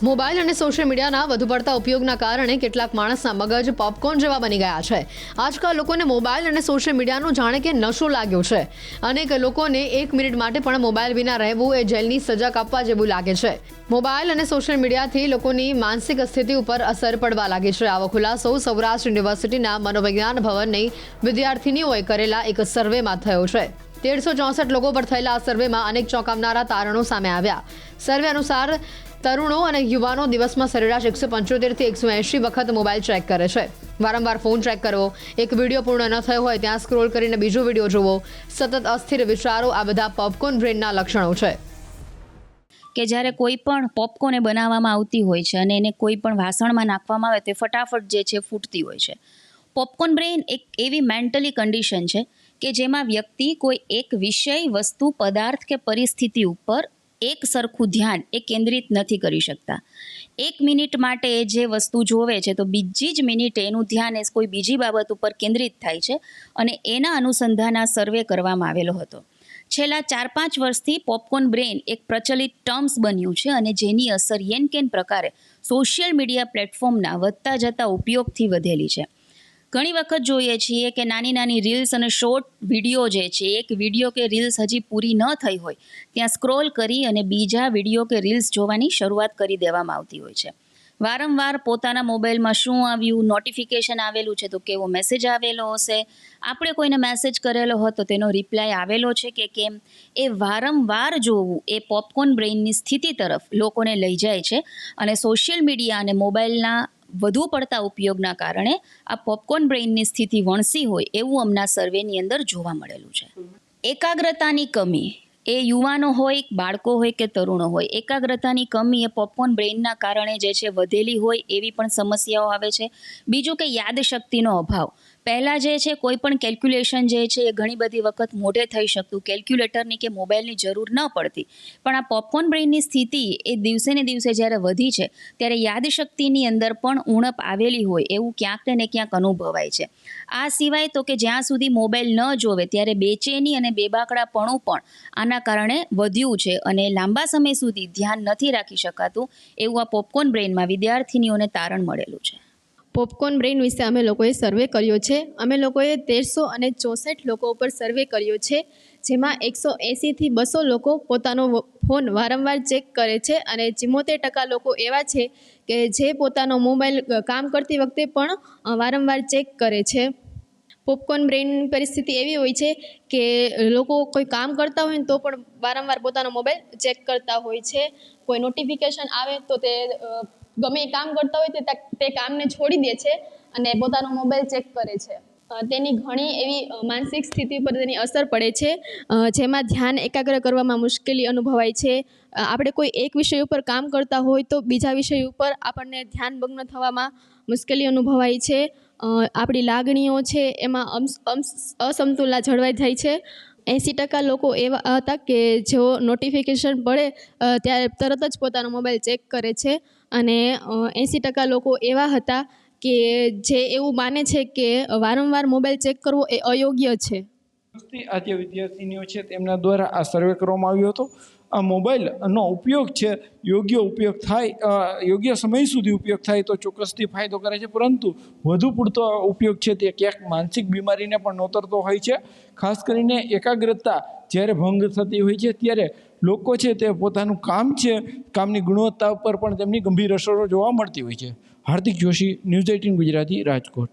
Mobile અને social મીડિયાના વધુ પડતા ઉપયોગના કારણે કેટલાક માણસના મગજ પોપકોર્ન જેવા બની ગયા છે। આજકાલ લોકોને મોબાઈલ અને સોશિયલ મીડિયાનો જાણે કે નશો લાગ્યો છે। અનેક લોકોને 1 મિનિટ માટે પણ મોબાઈલ વિના રહેવું એ જેલની સજા કાપવા જેવું લાગે છે। મોબાઈલ અને સોશિયલ મીડિયાથી લોકોની માનસિક સ્થિતિ ઉપર અસર પડવા લાગી છે। આવો ખુલાસો સૌરાષ્ટ્ર યુનિવર્સિટીના મનોવિજ્ઞાન ભવનની વિદ્યાર્થીનીઓએ કરેલા એક સર્વેમાં થયો છે। 1364 લોકો પર થયેલા આ સર્વેમાં અનેક ચોંકાવનારા તારણો સામે આવ્યા। સર્વે અનુસાર તરુણો અને યુવાનો દિવસમાં સરેરાશ 175 થી 180 વખત મોબાઈલ ચેક કરે છે। વારંવાર ફોન ચેક કરવો, એક વિડીયો પૂર્ણ ન થયો હોય ત્યાં સ્ક્રોલ કરીને બીજો વિડીયો જોવો, સતત અસ્થિર વિચારો, આ બધા પોપકોર્ન બ્રેનના લક્ષણો છે। કે જ્યારે કોઈ પણ પોપકોર્ન બનાવવામાં આવતી હોય છે અને એને કોઈ પણ વાસણમાં નાખવામાં આવે તે ફટાફટ જે છે ફૂટતી હોય છે। પોપકોર્ન બ્રેઇન એક એવી મેન્ટલી કન્ડિશન છે કે જેમાં વ્યક્તિ કોઈ એક વિષય, વસ્તુ, પદાર્થ કે પરિસ્થિતિ ઉપર એક સરખું ધ્યાન એ કેન્દ્રિત નથી કરી શકતા। 1 મિનિટ માટે એ જે વસ્તુ જોવે છે તો બીજી જ મિનિટે એનું ધ્યાન એ કોઈ બીજી બાબત ઉપર કેન્દ્રિત થાય છે અને એના અનુસંધાન આ સર્વે કરવામાં આવેલો હતો। છેલ્લા 4-5 વર્ષથી પોપકોર્ન બ્રેઇન એક પ્રચલિત ટર્મ્સ બન્યું છે અને જેની અસર યેનકેન પ્રકારે સોશિયલ મીડિયા પ્લેટફોર્મના વધતા જતા ઉપયોગથી વધેલી છે। ઘણી વખત જોઈએ છીએ કે નાની નાની રીલ્સ અને શોર્ટ વિડીયો જે છે, એક વિડીયો કે રીલ્સ હજી પૂરી ન થઈ હોય ત્યાં સ્ક્રોલ કરી અને બીજા વિડીયો કે રીલ્સ જોવાની શરૂઆત કરી દેવામાં આવતી હોય છે। વારંવાર પોતાના મોબાઈલમાં શું આવ્યું, નોટિફિકેશન આવેલું છે તો કેવો મેસેજ આવેલો હશે, આપણે કોઈને મેસેજ કરેલો હોય તો તેનો રિપ્લાય આવેલો છે કે કેમ, એ વારંવાર જોવું એ પોપકોર્ન બ્રેઇનની સ્થિતિ તરફ લોકોને લઈ જાય છે અને સોશિયલ મીડિયા અને મોબાઈલના વધુ પડતા ઉપયોગના કારણે આ પોપકોર્ન બ્રેઇનની સ્થિતિ વણસી હોય એવું હમણાં સર્વેની અંદર જોવા મળેલું છે। એકાગ્રતાની કમી એ યુવાનો હોય, બાળકો હોય કે તરુણો હોય, એકાગ્રતાની કમી એ પોપકોર્ન બ્રેઇનના કારણે જે છે વધેલી હોય એવી પણ સમસ્યાઓ આવે છે। બીજું કે યાદશક્તિનો અભાવ। પહેલાં જે છે કોઈ પણ કેલ્ક્યુલેશન જે છે એ ઘણી બધી વખત મોઢે થઈ શકતું, કેલ્ક્યુલેટરની કે મોબાઈલની જરૂર ન પડતી, પણ આ પોપકોર્ન બ્રેઇનની સ્થિતિ એ દિવસે ને દિવસે જ્યારે વધી છે ત્યારે યાદશક્તિની અંદર પણ ઉણપ આવેલી હોય એવું ક્યાંક ને ક્યાંક અનુભવાય છે। આ સિવાય તો કે જ્યાં સુધી મોબાઈલ ન જોવે ત્યારે બેચેની અને બેબાકડાપણું પણ આના કારણે વધ્યું છે અને લાંબા સમય સુધી ધ્યાન નથી રાખી શકાતું એવું આ પોપકોર્ન બ્રેઇનમાં વિદ્યાર્થીનીઓને તારણ મળેલું છે। પોપકોર્ન બ્રેઇન વિશે અમે લોકોએ સર્વે કર્યો છે। અમે લોકોએ 1364 લોકો ઉપર સર્વે કર્યો છે, જેમાં 180 થી 200 લોકો પોતાનો ફોન વારંવાર ચેક કરે છે અને 74% લોકો એવા છે કે જે પોતાનો મોબાઈલ કામ કરતી વખતે પણ વારંવાર ચેક કરે છે। પોપકોર્ન બ્રેઇનની પરિસ્થિતિ એવી હોય છે કે લોકો કોઈ કામ કરતા હોય ને તો પણ વારંવાર પોતાનો મોબાઈલ ચેક કરતા હોય છે। કોઈ નોટિફિકેશન આવે તો તે ગમે એ કામ કરતા હોય તે કામને છોડી દે છે અને પોતાનો મોબાઈલ ચેક કરે છે। તેની ઘણી એવી માનસિક સ્થિતિ પર તેની અસર પડે છે, જેમાં ધ્યાન એકાગ્ર કરવામાં મુશ્કેલી અનુભવાય છે। આપણે કોઈ એક વિષય ઉપર કામ કરતા હોય તો બીજા વિષય ઉપર આપણને ધ્યાન ભંગ થવામાં મુશ્કેલી અનુભવાય છે। આપણી લાગણીઓ છે એમાં અસમતુલા જળવાઈ જાય છે। 80% લોકો એવા હતા કે જેઓ નોટિફિકેશન પડે ત્યારે તરત જ પોતાનો મોબાઈલ ચેક કરે છે અને 80% લોકો એવા હતા કે જે એવું માને છે કે વારંવાર મોબાઈલ ચેક કરવો એ અયોગ્ય છે। આ જે વિદ્યાર્થીનીઓ છે તેમના દ્વારા આ સર્વે કરવામાં આવ્યો હતો। આ મોબાઈલનો ઉપયોગ છે યોગ્ય ઉપયોગ થાય, યોગ્ય સમય સુધી ઉપયોગ થાય તો ચોક્કસથી ફાયદો કરે છે, પરંતુ વધુ પૂરતો ઉપયોગ છે તે ક્યાંક માનસિક બીમારીને પણ નોતરતો હોય છે। ખાસ કરીને એકાગ્રતા જ્યારે ભંગ થતી હોય છે ત્યારે લોકો છે તે પોતાનું કામ છે, કામની ગુણવત્તા ઉપર પણ તેમની ગંભીર અસરો જોવા મળતી હોય છે। હાર્દિક જોશી, ન્યૂઝ 18 ગુજરાતી, રાજકોટ।